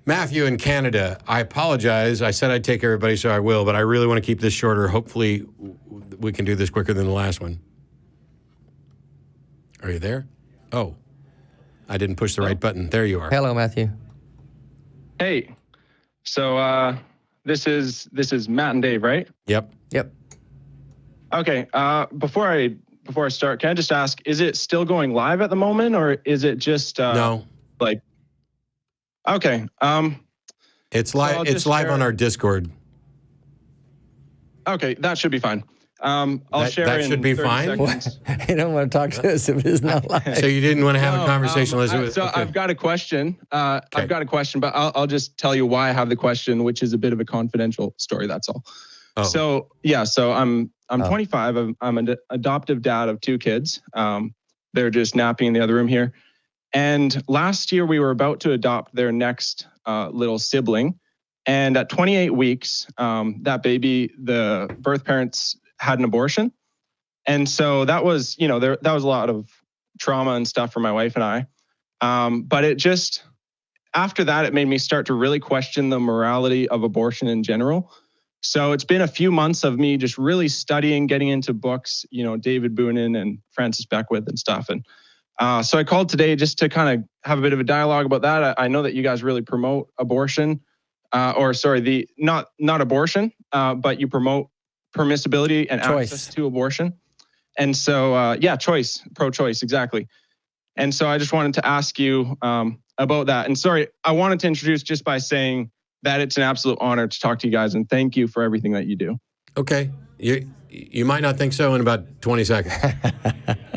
Matthew in Canada, I apologize. I said I'd take everybody, so I will, but I really want to keep this shorter. Hopefully, we can do this quicker than the last one. Are you there? Oh, I didn't push the right button. There you are. Hello, Matthew. Hey, so this is Matt and Dave, right? Yep. Okay. Before I start, can I just ask, is it still going live at the moment, or is it just No. like? Okay. It's live. So It's live on our Discord. Okay, that should be fine. I'll share. That in should be 30 fine? seconds. You don't want to talk to us if it's not live. So you didn't want to have a conversation? So I've got a question. I've got a question, but I'll just tell you why I have the question, which is a bit of a confidential story. That's all. Oh. So yeah, so I'm 25. I'm an adoptive dad of 2 kids. They're just napping in the other room here. And last year we were about to adopt their next little sibling. And at 28 weeks, that baby, the birth parents had an abortion. And so that was, that was a lot of trauma and stuff for my wife and I. But it just, after that, it made me start to really question the morality of abortion in general. So it's been a few months of me just really studying, getting into books, David Boonin and Francis Beckwith and stuff. And so I called today just to kind of have a bit of a dialogue about that. I know that you guys really promote abortion, not abortion, but you promote permissibility and choice. Access to abortion. And so, choice, pro-choice, exactly. And so I just wanted to ask you about that. And sorry, I wanted to introduce just by saying that it's an absolute honor to talk to you guys, and thank you for everything that you do. Okay. You might not think so in about 20 seconds.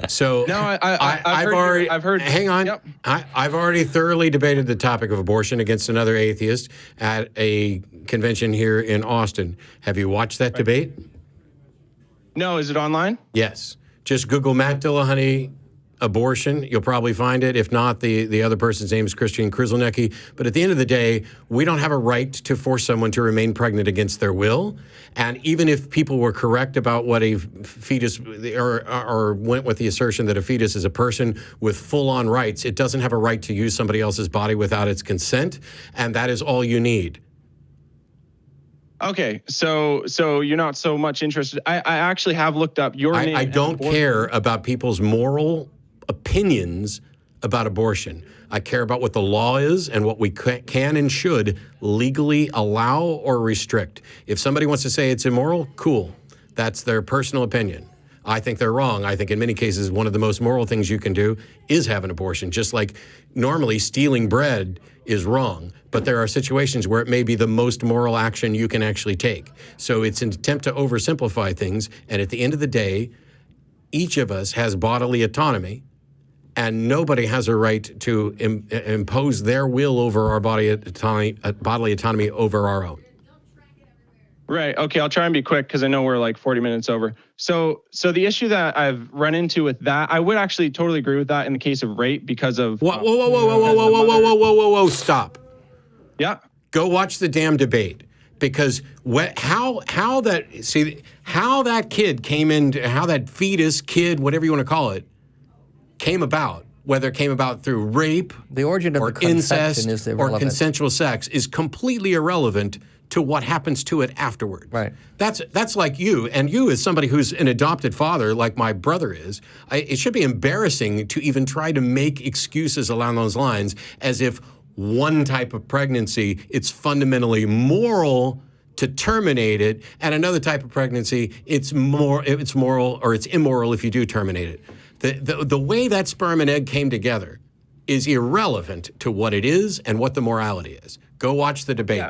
So no, I've heard. Hang on. Yep. I've already thoroughly debated the topic of abortion against another atheist at a convention here in Austin. Have you watched that debate? No, is it online? Yes. Just Google Matt Dillahunty abortion. You'll probably find it. If not, the other person's name is Christian Krzyzlnicki. But at the end of the day, we don't have a right to force someone to remain pregnant against their will. And even if people were correct about what a fetus, or went with the assertion that a fetus is a person with full-on rights, it doesn't have a right to use somebody else's body without its consent. And that is all you need. Okay, so you're not so much interested. I actually have looked up your name. I don't care about people's moral opinions about abortion. I care about what the law is and what we can and should legally allow or restrict. If somebody wants to say it's immoral, cool. That's their personal opinion. I think they're wrong. I think in many cases, one of the most moral things you can do is have an abortion, just like normally stealing bread is wrong. But there are situations where it may be the most moral action you can actually take. So it's an attempt to oversimplify things. And at the end of the day, each of us has bodily autonomy, and nobody has a right to impose their will over our bodily autonomy over our own. Right. Okay. I'll try and be quick because I know we're like 40 minutes over. So the issue that I've run into with that, I would actually totally agree with that in the case of rape because of. Whoa, stop. Yeah. Go watch the damn debate, because how that kid came into, how that fetus, kid, whatever you want to call it, came about, whether it came about through rape, the origin of or the incest, is or consensual sex, is completely irrelevant to what happens to it afterward. Right. That's like you, and you as somebody who's an adopted father, like my brother is. It should be embarrassing to even try to make excuses along those lines, as if one type of pregnancy, it's fundamentally moral to terminate it, and another type of pregnancy, it's moral or it's immoral if you do terminate it. The way that sperm and egg came together is irrelevant to what it is and what the morality is. Go watch the debate.